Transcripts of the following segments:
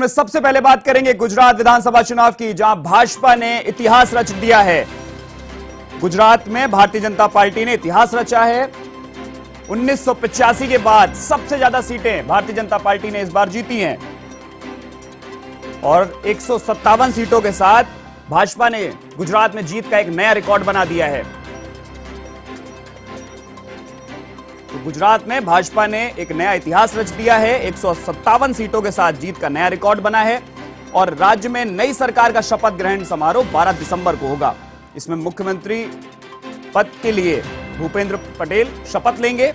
में सबसे पहले बात करेंगे गुजरात विधानसभा चुनाव की, जहां भाजपा ने इतिहास रच दिया है। गुजरात में भारतीय जनता पार्टी ने इतिहास रचा है। 1985 के बाद सबसे ज्यादा सीटें भारतीय जनता पार्टी ने इस बार जीती हैं और 157 सीटों के साथ भाजपा ने गुजरात में जीत का एक नया रिकॉर्ड बना दिया है। तो गुजरात में भाजपा ने एक नया इतिहास रच दिया है। 157 सीटों के साथ जीत का नया रिकॉर्ड बना है और राज्य में नई सरकार का शपथ ग्रहण समारोह 12 दिसंबर को होगा। इसमें मुख्यमंत्री पद के लिए भूपेंद्र पटेल शपथ लेंगे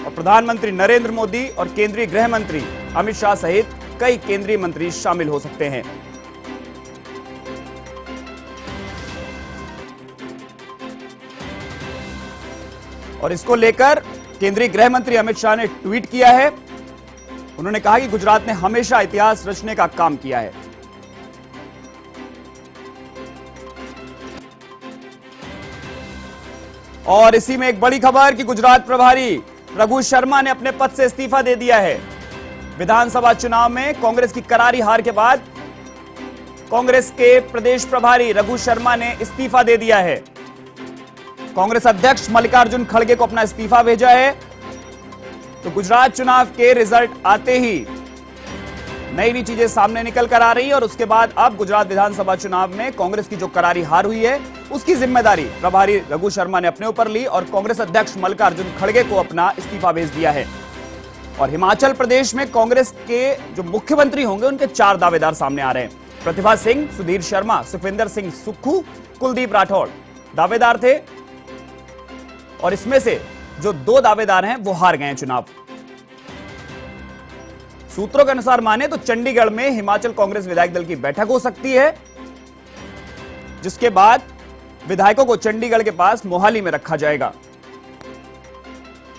और प्रधानमंत्री नरेंद्र मोदी और केंद्रीय गृह मंत्री अमित शाह सहित कई केंद्रीय मंत्री शामिल हो सकते हैं। और इसको लेकर केंद्रीय गृह मंत्री अमित शाह ने ट्वीट किया है। उन्होंने कहा कि गुजरात ने हमेशा इतिहास रचने का काम किया है। और इसी में एक बड़ी खबर कि गुजरात प्रभारी रघु शर्मा ने अपने पद से इस्तीफा दे दिया है। विधानसभा चुनाव में कांग्रेस की करारी हार के बाद कांग्रेस के प्रदेश प्रभारी रघु शर्मा ने इस्तीफा दे दिया है। कांग्रेस अध्यक्ष मल्लिकार्जुन खड़गे को अपना इस्तीफा भेजा है। तो गुजरात चुनाव के रिजल्ट आते ही नई नई चीजें सामने निकल कर आ रही है और उसके बाद अब गुजरात विधानसभा चुनाव में कांग्रेस की जो करारी हार हुई है उसकी जिम्मेदारी प्रभारी रघु शर्मा ने अपने ऊपर ली और कांग्रेस अध्यक्ष मल्लिकार्जुन खड़गे को अपना इस्तीफा भेज दिया है। और हिमाचल प्रदेश में कांग्रेस के जो मुख्यमंत्री होंगे उनके 4 दावेदार सामने आ रहे हैं। प्रतिभा सिंह, सुधीर शर्मा, सुखविंदर सिंह सुक्खू, कुलदीप राठौड़ दावेदार थे और इसमें से जो 2 दावेदार हैं वो हार गए हैं चुनाव। सूत्रों के अनुसार माने तो चंडीगढ़ में हिमाचल कांग्रेस विधायक दल की बैठक हो सकती है, जिसके बाद विधायकों को चंडीगढ़ के पास मोहाली में रखा जाएगा,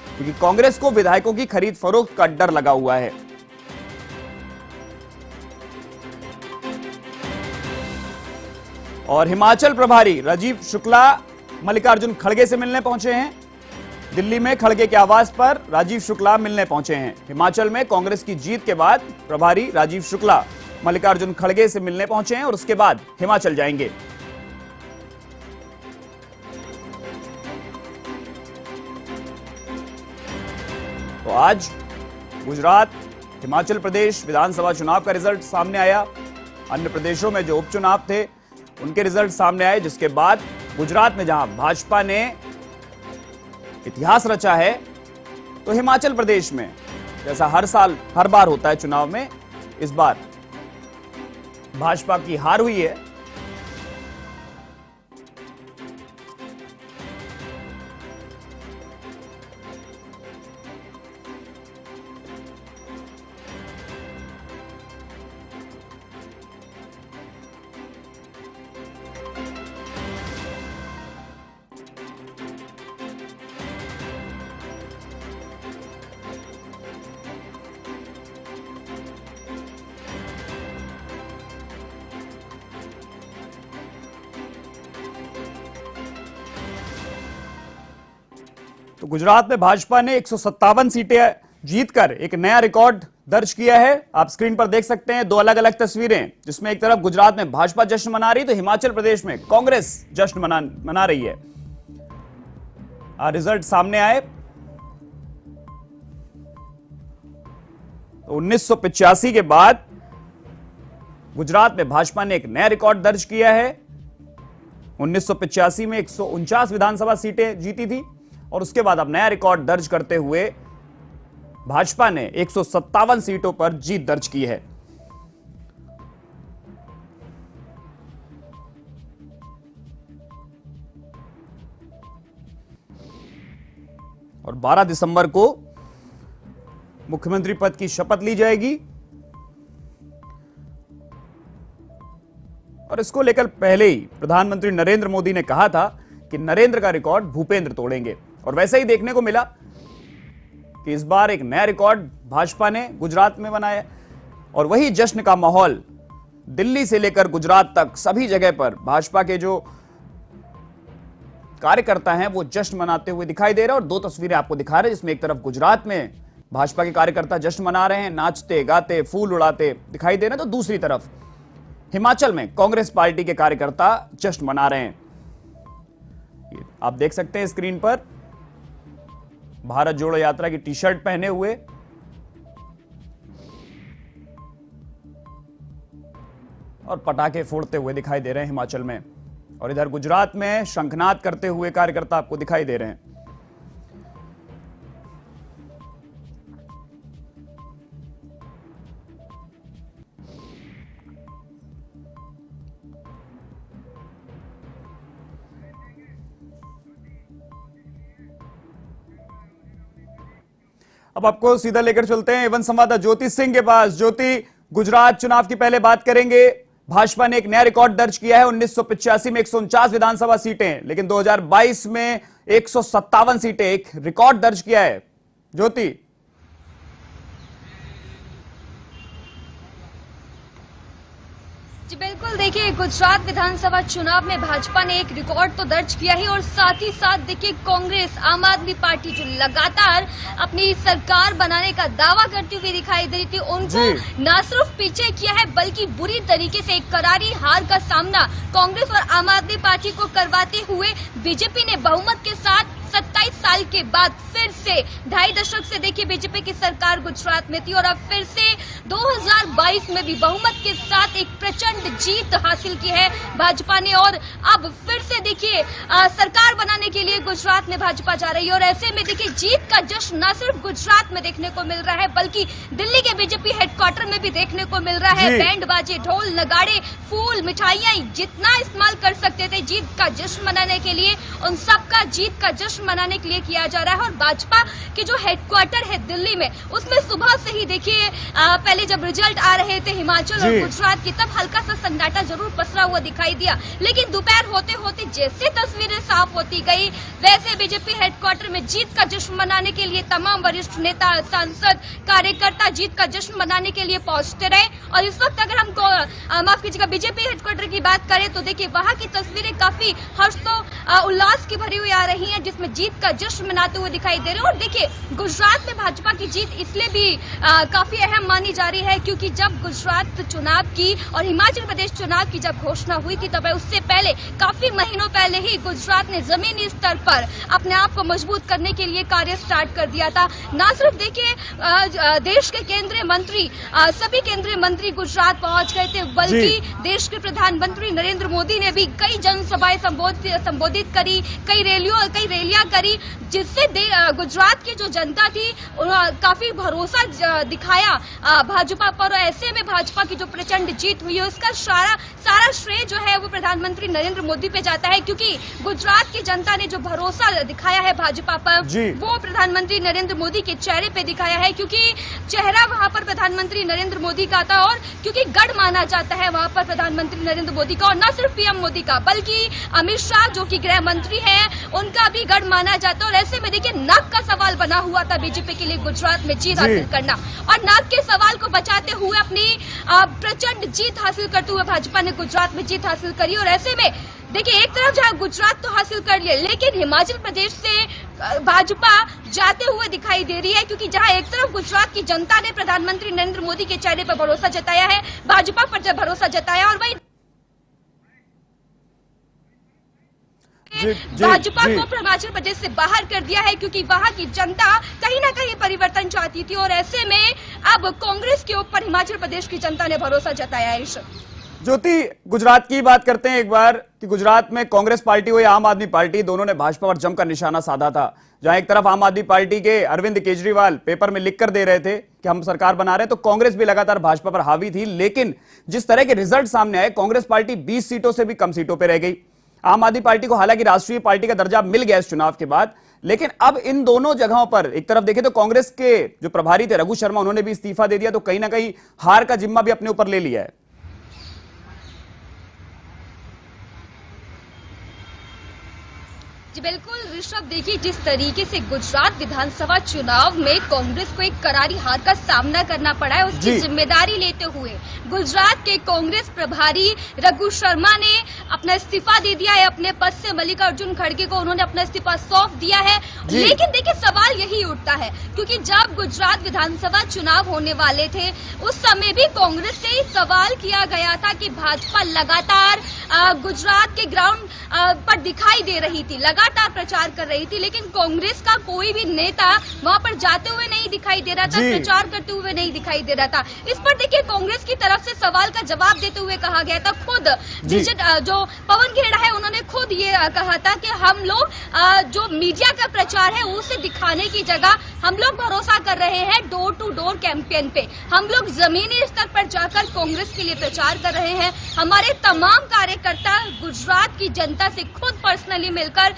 क्योंकि कांग्रेस को विधायकों की खरीद फरोख्त का डर लगा हुआ है। और हिमाचल प्रभारी राजीव शुक्ला मल्लिकार्जुन खड़गे से मिलने पहुंचे हैं। दिल्ली में खड़गे के आवास पर राजीव शुक्ला मिलने पहुंचे हैं। हिमाचल में कांग्रेस की जीत के बाद प्रभारी राजीव शुक्ला मल्लिकार्जुन खड़गे से मिलने पहुंचे हैं और उसके बाद हिमाचल जाएंगे। तो आज गुजरात, हिमाचल प्रदेश विधानसभा चुनाव का रिजल्ट सामने आया। अन्य प्रदेशों में जो उपचुनाव थे उनके रिजल्ट सामने आए, जिसके बाद गुजरात में जहां भाजपा ने इतिहास रचा है, तो हिमाचल प्रदेश में जैसा हर बार होता है चुनाव में, इस बार भाजपा की हार हुई है। तो गुजरात में भाजपा ने 157 सीटें जीतकर एक नया रिकॉर्ड दर्ज किया है। आप स्क्रीन पर देख सकते हैं 2 अलग अलग तस्वीरें, जिसमें एक तरफ गुजरात में भाजपा जश्न मना रही तो हिमाचल प्रदेश में कांग्रेस जश्न मना रही है। रिजल्ट सामने आए तो 1985 के बाद गुजरात में भाजपा ने एक नया रिकॉर्ड दर्ज किया है। 1985 में 149 विधानसभा सीटें जीती थी और उसके बाद अब नया रिकॉर्ड दर्ज करते हुए भाजपा ने 157 सीटों पर जीत दर्ज की है। और 12 दिसंबर को मुख्यमंत्री पद की शपथ ली जाएगी और इसको लेकर पहले ही प्रधानमंत्री नरेंद्र मोदी ने कहा था कि नरेंद्र का रिकॉर्ड भूपेंद्र तोड़ेंगे और वैसा ही देखने को मिला कि इस बार एक नया रिकॉर्ड भाजपा ने गुजरात में बनाया और वही जश्न का माहौल दिल्ली से लेकर गुजरात तक सभी जगह पर भाजपा के जो कार्यकर्ता हैं वो जश्न मनाते हुए दिखाई दे रहे हैं। और 2 तस्वीरें आपको दिखा रहे हैं, जिसमें एक तरफ गुजरात में भाजपा के कार्यकर्ता जश्न मना रहे हैं, नाचते गाते फूल उड़ाते दिखाई दे रहे हैं। तो दूसरी तरफ हिमाचल में कांग्रेस पार्टी के कार्यकर्ता जश्न मना रहे हैं। आप देख सकते हैं स्क्रीन पर भारत जोड़ो यात्रा की टी शर्ट पहने हुए और पटाखे फोड़ते हुए दिखाई दे रहे हैं हिमाचल में। और इधर गुजरात में शंखनाद करते हुए कार्यकर्ता आपको दिखाई दे रहे हैं। अब आपको सीधा लेकर चलते हैं एवं संवाददाता ज्योति सिंह के पास। ज्योति, गुजरात चुनाव की पहले बात करेंगे। भाजपा ने एक नया रिकॉर्ड दर्ज किया है। 1985 में 149 विधानसभा सीटें, लेकिन 2022 में 157 सीटें, एक रिकॉर्ड दर्ज किया है। ज्योति, जी बिल्कुल, देखिए गुजरात विधानसभा चुनाव में भाजपा ने एक रिकॉर्ड तो दर्ज किया ही, और साथ ही साथ देखिए कांग्रेस, आम आदमी पार्टी जो लगातार अपनी सरकार बनाने का दावा करती हुई दिखाई दे रही थी, उनको न सिर्फ पीछे किया है बल्कि बुरी तरीके से एक करारी हार का सामना कांग्रेस और आम आदमी पार्टी को करवाते हुए बीजेपी ने बहुमत के साथ 27 साल के बाद फिर से 2.5 दशक से देखिए बीजेपी की सरकार गुजरात में थी, और अब फिर से 2022 में भी बहुमत के साथ एक प्रचंड जीत हासिल की है भाजपा ने। और अब फिर से देखिए सरकार बनाने के लिए गुजरात में भाजपा जा रही है, और ऐसे में देखिए जीत का जश्न न सिर्फ गुजरात में देखने को मिल रहा है बल्कि दिल्ली के बीजेपी हेडक्वार्टर में भी देखने को मिल रहा है। बैंड बाजे, ढोल नगाड़े, फूल, मिठाइयां जितना इस्तेमाल कर सकते थे जीत का जश्न मनाने के लिए, उन सबका जीत का जश्न मनाने के लिए किया जा रहा है। और भाजपा के जो हेडक्वार्टर है दिल्ली में, उसमें सुबह से ही देखिए पहले जब रिजल्ट आ रहे थे हिमाचल और गुजरात की, तब हल्का सा सन्नाटा जरूर पसरा हुआ दिखाई दिया, लेकिन दोपहर होते होते जैसे तस्वीरें साफ होती गई, वैसे बीजेपी हेडक्वार्टर में जीत का जश्न मनाने के लिए तमाम वरिष्ठ नेता, सांसद, कार्यकर्ता जीत का जश्न मनाने के लिए पहुंचते रहे। और इस वक्त अगर हम माफ कीजिएगा बीजेपी हेडक्वार्टर की बात करें तो देखिए वहां की तस्वीरें काफी हर्ष उल्लास की भरी हुई आ रही हैं, जिसमें जीत का जश्न मनाते हुए दिखाई दे रहे हैं। और देखिए गुजरात में भाजपा की जीत इसलिए भी काफी अहम मानी जा रही है क्योंकि जब गुजरात चुनाव की और हिमाचल प्रदेश चुनाव की जब घोषणा हुई थी, तब उससे पहले काफी महीनों पहले ही गुजरात ने जमीनी स्तर पर अपने आप को मजबूत करने के लिए कार्य स्टार्ट कर दिया था। न सिर्फ देखिए देश के केंद्रीय मंत्री, सभी केंद्रीय मंत्री गुजरात पहुंच गए थे, बल्कि देश के प्रधानमंत्री नरेंद्र मोदी ने भी कई जनसभाएं संबोधित करी, कई रैलियां करी, जिससे गुजरात की जो जनता थी काफी भरोसा दिखाया भाजपा पर। ऐसे में भाजपा की जो प्रचंड जीत हुई है उसका सारा श्रेय जो है वो प्रधानमंत्री नरेंद्र मोदी पे जाता है, क्योंकि गुजरात की जनता ने जो भरोसा दिखाया है भाजपा पर, वो प्रधानमंत्री नरेंद्र मोदी के चेहरे पे दिखाया है, क्योंकि चेहरा वहां पर प्रधानमंत्री नरेंद्र मोदी का था, और क्योंकि गढ़ माना जाता है वहां पर प्रधानमंत्री नरेंद्र मोदी का, और न सिर्फ पीएम मोदी का बल्कि अमित शाह जो कि गृह मंत्री है उनका भी गढ़ माना जाता है। और ऐसे में देखिए नाक का सवाल बना हुआ था बीजेपी के लिए गुजरात में जीत हासिल करना, और नाक के सवाल को बचाते हुए अपनी प्रचंड जीत हासिल करते हुए भाजपा ने गुजरात में जीत हासिल करी। और ऐसे में देखिए एक तरफ जहां गुजरात तो हासिल कर लिया, लेकिन हिमाचल प्रदेश से भाजपा जाते हुए दिखाई दे रही है, क्योंकि जहां एक तरफ गुजरात की जनता ने प्रधानमंत्री नरेंद्र मोदी के चेहरे पर भरोसा जताया है, भाजपा पर भरोसा जताया, और वही भाजपा को हिमाचल प्रदेश से बाहर कर दिया है, क्योंकि वहां की जनता कहीं ना कहीं परिवर्तन चाहती थी। और ऐसे में अब कांग्रेस के ऊपर हिमाचल प्रदेश की जनता ने भरोसा जताया है। ज्योति, गुजरात की बात करते हैं एक बार कि गुजरात में कांग्रेस पार्टी हो या आम आदमी पार्टी, दोनों ने भाजपा पर जमकर निशाना साधा था। जहां एक तरफ आम आदमी पार्टी के अरविंद केजरीवाल पेपर में लिखकर दे रहे थे कि हम सरकार बना रहे हैं, तो कांग्रेस भी लगातार भाजपा पर हावी थी। लेकिन जिस तरह के रिजल्ट सामने आए, कांग्रेस पार्टी 20 सीटों से भी कम सीटों पर रह गई। आम आदमी पार्टी को हालांकि राष्ट्रीय पार्टी का दर्जा मिल गया इस चुनाव के बाद, लेकिन अब इन दोनों जगहों पर एक तरफ देखें तो कांग्रेस के जो प्रभारी थे रघु शर्मा, उन्होंने भी इस्तीफा दे दिया, तो कहीं ना कहीं हार का जिम्मा भी अपने ऊपर ले लिया है। जी बिल्कुल ऋषभ, देखिए जिस तरीके से गुजरात विधानसभा चुनाव में कांग्रेस को एक करारी हार का सामना करना पड़ा है, उसकी जिम्मेदारी लेते हुए गुजरात के कांग्रेस प्रभारी रघु शर्मा ने अपना इस्तीफा दे दिया है अपने पद से। मल्लिकार्जुन खड़गे को उन्होंने अपना इस्तीफा सौंप दिया है। लेकिन देखिए सवाल यही उठता है, क्योंकि जब गुजरात विधानसभा चुनाव होने वाले थे उस समय भी कांग्रेस से ही सवाल किया गया था कि भाजपा लगातार गुजरात के ग्राउंड पर दिखाई दे रही थी, लगातार प्रचार कर रही थी, लेकिन कांग्रेस का कोई भी नेता वहां पर जाते हुए नहीं दिखाई दे रहा था, प्रचार करते हुए नहीं दिखाई दे रहा था। इस पर देखिए कांग्रेस की तरफ से सवाल का जवाब देते हुए कहा गया था, खुद जो पवन खेड़ा है उन्होंने खुद ये कहा था कि हम लोग जो मीडिया का प्रचार है उसे दिखाने की जगह हम लोग भरोसा कर रहे हैं डोर टू डोर कैंपेन पे। हम लोग जमीनी स्तर पर जाकर कांग्रेस के लिए प्रचार कर रहे हैं। हमारे तमाम कार्यकर्ता गुजरात की जनता से खुद पर्सनली मिलकर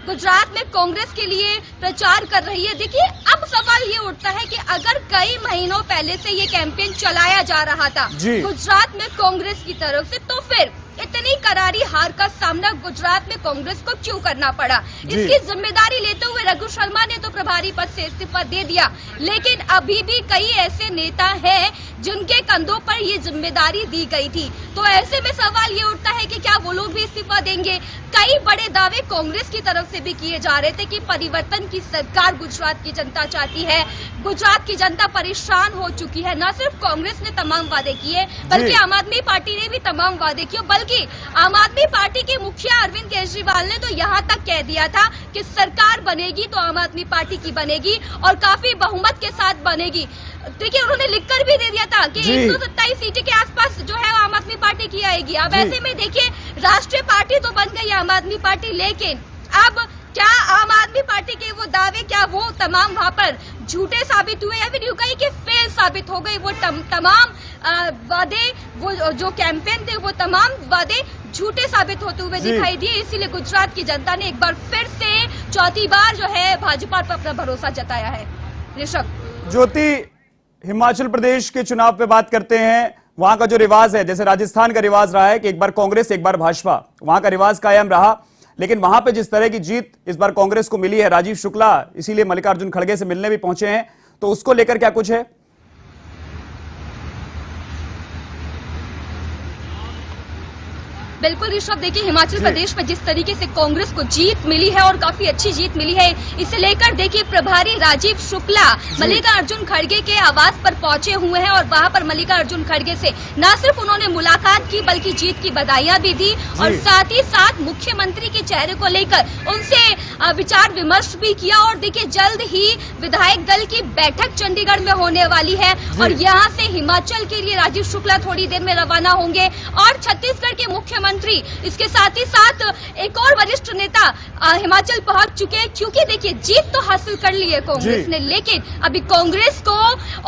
गुजरात में कांग्रेस के लिए प्रचार कर रही है। देखिए अब सवाल ये उठता है कि अगर कई महीनों पहले से ये कैंपेन चलाया जा रहा था गुजरात में कांग्रेस की तरफ से, तो फिर इतनी करारी हार का सामना गुजरात में कांग्रेस को क्यों करना पड़ा? इसकी जिम्मेदारी लेते हुए रघु शर्मा ने तो प्रभारी पद से इस्तीफा दे दिया, लेकिन अभी भी कई ऐसे नेता हैं जिनके कंधों पर ये जिम्मेदारी दी गई थी। तो ऐसे में सवाल ये उठता है कि क्या वो लोग भी इस्तीफा देंगे? कई बड़े दावे कांग्रेस की तरफ से भी किए जा रहे थे कि परिवर्तन की सरकार गुजरात की जनता चाहती है, गुजरात की जनता परेशान हो चुकी है। न सिर्फ कांग्रेस ने तमाम वादे किए बल्कि आम आदमी पार्टी ने भी तमाम वादे किए, बल्कि आम आदमी पार्टी के मुखिया अरविंद केजरीवाल ने तो यहाँ तक कह दिया था कि सरकार बनेगी तो आम आदमी पार्टी की बनेगी और काफी बहुमत के साथ बनेगी। देखिए उन्होंने लिखकर भी दे दिया था कि 127 सीटें के आसपास जो है आम आदमी पार्टी की आएगी। अब ऐसे में देखिए राष्ट्रीय पार्टी तो बन गई आम आदमी पार्टी, लेकिन अब क्या आम आदमी पार्टी के वो दावे, क्या वो तमाम वहाँ पर झूठे साबित हुए या फिर यूं कहीं कि फेल साबित हो गए? वो तमाम वादे, वो जो कैंपेन थे, वो तमाम वादे झूठे साबित होते हुए दिखाई दिए। इसीलिए गुजरात की जनता ने एक बार फिर से चौथी बार जो है भाजपा पर अपना भरोसा जताया है। ऋषभ, ज्योति, हिमाचल प्रदेश के चुनाव पे बात करते हैं। वहां का जो रिवाज है, जैसे राजस्थान का रिवाज रहा है कि एक बार कांग्रेस एक बार भाजपा, वहां का रिवाज कायम रहा, लेकिन वहां पे जिस तरह की जीत इस बार कांग्रेस को मिली है, राजीव शुक्ला इसीलिए मल्लिकार्जुन खड़गे से मिलने भी पहुंचे हैं, तो उसको लेकर क्या कुछ है? बिल्कुल ऋषभ, देखिए हिमाचल प्रदेश में जिस तरीके से कांग्रेस को जीत मिली है और काफी अच्छी जीत मिली है, इसे लेकर देखिए प्रभारी राजीव शुक्ला मल्लिकार्जुन खड़गे के आवास पर पहुंचे हुए हैं और वहां पर मल्लिकार्जुन खड़गे से न सिर्फ उन्होंने मुलाकात की बल्कि जीत की बधाइयां भी दी और साथ ही साथ मुख्यमंत्री के चेहरे को लेकर उनसे विचार विमर्श भी किया। और देखिए जल्द ही विधायक दल की बैठक चंडीगढ़ में होने वाली है और यहाँ से हिमाचल के लिए राजीव शुक्ला थोड़ी देर में रवाना होंगे और छत्तीसगढ़ के मुख्यमंत्री, इसके साथ ही साथ एक और वरिष्ठ नेता हिमाचल पहुंच चुके हैं, क्योंकि देखिए जीत तो हासिल कर ली है कांग्रेस ने, लेकिन अभी कांग्रेस को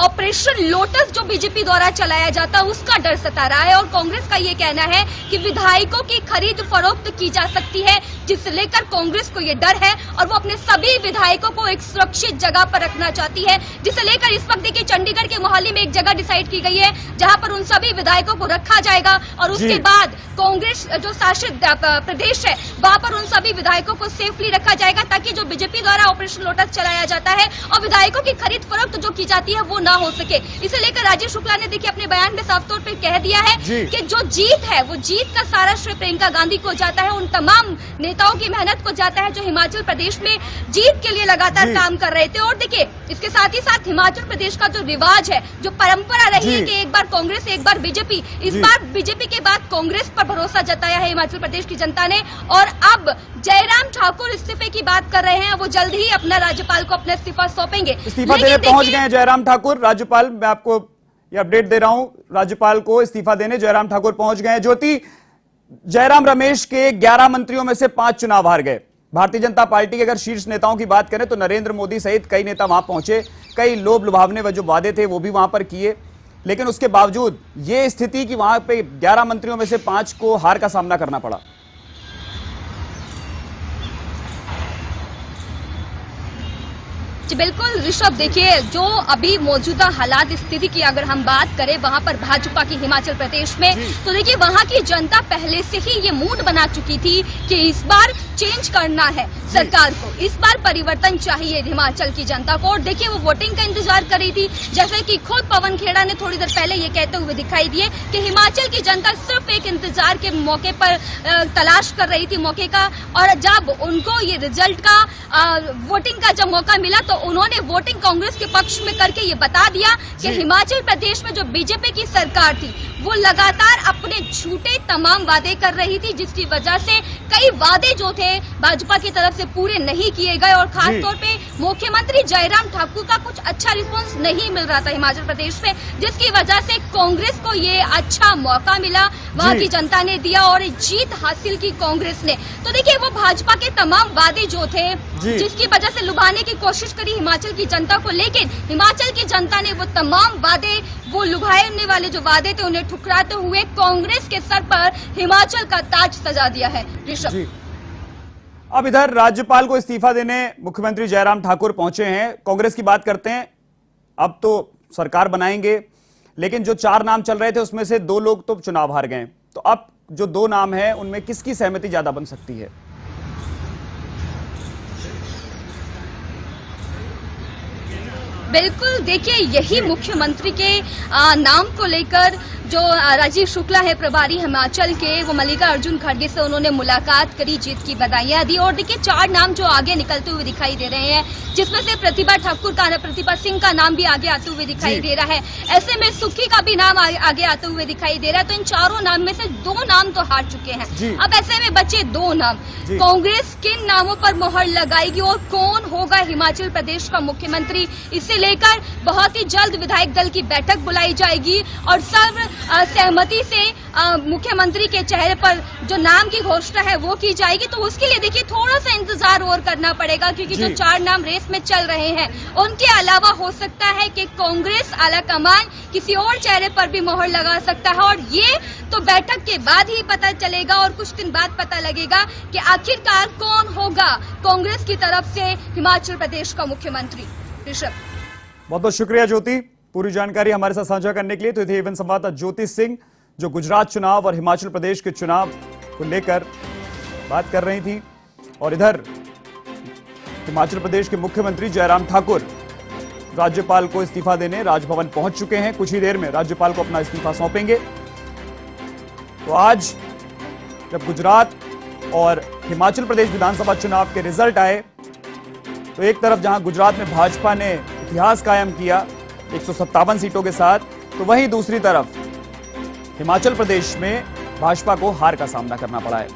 ऑपरेशन लोटस जो बीजेपी द्वारा चलाया जाता है उसका डर सता रहा है और कांग्रेस का ये कहना है कि विधायकों की खरीद फरोख्त की जा सकती है, जिसे लेकर कांग्रेस को ये डर है और वो अपने सभी विधायकों को एक सुरक्षित जगह पर रखना चाहती है, जिसे लेकर इस वक्त देखिए चंडीगढ़ के मोहाली में एक जगह डिसाइड की गई है जहां पर उन सभी विधायकों को रखा जाएगा और उसके बाद कांग्रेस जो शासित प्रदेश है वहां पर उन सभी विधायकों को सेफली रखा जाएगा, ताकि जो बीजेपी द्वारा ऑपरेशन लोटस चलाया जाता है और विधायकों की खरीद फरोख्त जो की जाती है वो ना हो सके। इसे लेकर राजीव शुक्ला ने देखिए अपने बयान में साफ तौर पर कह दिया है कि जो जीत है वो जीत का सारा श्रेय प्रियंका गांधी को जाता है, उन तमाम नेताओं की मेहनत को जाता है जो हिमाचल प्रदेश में जीत के लिए लगातार काम कर रहे थे। और देखिए इसके साथ ही साथ हिमाचल प्रदेश का जो रिवाज है, जो परंपरा रही है कि एक बार कांग्रेस एक बार बीजेपी, इस बार बीजेपी के बाद कांग्रेस पर भरोसा जताया है हिमाचल प्रदेश की जनता ने। और अब जयराम ठाकुर इस्तीफे की बात कर रहे हैं, वो जल्द ही अपना राज्यपाल को अपना इस्तीफा सौंपेंगे। इस्तीफा देने पहुंच गए हैं जयराम ठाकुर। राज्यपाल, मैं आपको ये अपडेट दे रहा हूं, राज्यपाल को इस्तीफा देने जयराम ठाकुर पहुंच गए हैं। ज्योति, जयराम रमेश के 11 मंत्रियों में से 5 चुनाव हार गए। भारतीय जनता पार्टी के अगर शीर्ष नेताओं की बात करें तो नरेंद्र मोदी सहित कई नेता वहां पहुंचे, कई लोभ लुभावने व जो वादे थे वो भी वहां पर किए, लेकिन उसके बावजूद ये स्थिति कि वहां पे 11 मंत्रियों में से 5 को हार का सामना करना पड़ा। जी बिल्कुल ऋषभ, देखिए जो अभी मौजूदा हालात स्थिति की अगर हम बात करें वहां पर भाजपा की हिमाचल प्रदेश में, तो देखिए वहां की जनता पहले से ही ये मूड बना चुकी थी कि इस बार चेंज करना है सरकार को, इस बार परिवर्तन चाहिए हिमाचल की जनता को। और देखिए वो वोटिंग का इंतजार कर रही थी, जैसे कि खुद पवन खेड़ा ने थोड़ी देर पहले ये कहते हुए दिखाई दिए कि हिमाचल की जनता सिर्फ एक इंतजार के मौके पर तलाश कर रही थी मौके का, और जब उनको ये रिजल्ट का वोटिंग का जब मौका मिला तो उन्होंने वोटिंग कांग्रेस के पक्ष में करके ये बता दिया कि हिमाचल प्रदेश में जो बीजेपी की सरकार थी वो लगातार अपने झूठे तमाम वादे कर रही थी, जिसकी वजह से कई वादे जो थे भाजपा की तरफ से पूरे नहीं किए गए, और खास तौर पे मुख्यमंत्री जयराम ठाकुर का कुछ अच्छा रिस्पॉन्स नहीं मिल रहा था हिमाचल प्रदेश में, जिसकी वजह से कांग्रेस को ये अच्छा मौका मिला, वहां की जनता ने दिया और जीत हासिल की कांग्रेस ने। तो देखिए वो भाजपा के तमाम वादे जो थे जिसकी वजह से लुभाने की कोशिश करी हिमाचल की जनता को, लेकिन हिमाचल की जनता ने वो तमाम वादे, वो लुभाने वाले जो वादे थे उन्हें ठुकराते हुए कांग्रेस के सर पर हिमाचल का ताज सजा दिया है ऋषभ। अब इधर राज्यपाल को इस्तीफा देने मुख्यमंत्री जयराम ठाकुर पहुंचे हैं। कांग्रेस की बात करते हैं, अब तो सरकार बनाएंगे, लेकिन जो 4 नाम चल रहे थे उसमें से 2 लोग तो चुनाव हार गए, तो अब जो 2 नाम हैं उनमें किसकी सहमति ज्यादा बन सकती है? बिल्कुल, देखिए यही मुख्यमंत्री के नाम को लेकर जो राजीव शुक्ला है प्रभारी हिमाचल के, वो मल्लिकार्जुन खड़गे से उन्होंने मुलाकात करी, जीत की बधाइयां दी, और देखिए 4 नाम जो आगे निकलते हुए दिखाई दे रहे हैं, जिसमें से प्रतिभा सिंह का नाम भी आगे आते हुए दिखाई दे रहा है, ऐसे में सुखी का भी नाम आगे आते हुए दिखाई दे रहा है। तो इन 4 नाम में से 2 नाम तो हार चुके हैं, अब ऐसे में बचे 2 नाम। कांग्रेस किन नामों पर मोहर लगाएगी और कौन होगा हिमाचल प्रदेश का मुख्यमंत्री, इसे लेकर बहुत ही जल्द विधायक दल की बैठक बुलाई जाएगी और सर्व सहमति से मुख्यमंत्री के चेहरे पर जो नाम की घोषणा है वो की जाएगी। तो उसके लिए देखिए थोड़ा सा इंतजार और करना पड़ेगा, क्योंकि जो 4 नाम रेस में चल रहे हैं उनके अलावा हो सकता है कि कांग्रेस आलाकमान किसी और चेहरे पर भी मोहर लगा सकता है, और ये तो बैठक के बाद ही पता चलेगा और कुछ दिन बाद पता लगेगा कि आखिरकार कौन होगा कांग्रेस की तरफ से हिमाचल प्रदेश का मुख्यमंत्री। ऋषभ, बहुत बहुत शुक्रिया ज्योति, पूरी जानकारी हमारे साथ साझा करने के लिए। तो थे एवन संवाददाता ज्योति सिंह, जो गुजरात चुनाव और हिमाचल प्रदेश के चुनाव को लेकर बात कर रही थी। और इधर हिमाचल प्रदेश के मुख्यमंत्री जयराम ठाकुर राज्यपाल को इस्तीफा देने राजभवन पहुंच चुके हैं, कुछ ही देर में राज्यपाल को अपना इस्तीफा सौंपेंगे। तो आज जब गुजरात और हिमाचल प्रदेश विधानसभा चुनाव के रिजल्ट आए, तो एक तरफ जहां गुजरात में भाजपा ने इतिहास कायम किया 157 सीटों के साथ, तो वहीं दूसरी तरफ हिमाचल प्रदेश में भाजपा को हार का सामना करना पड़ा है।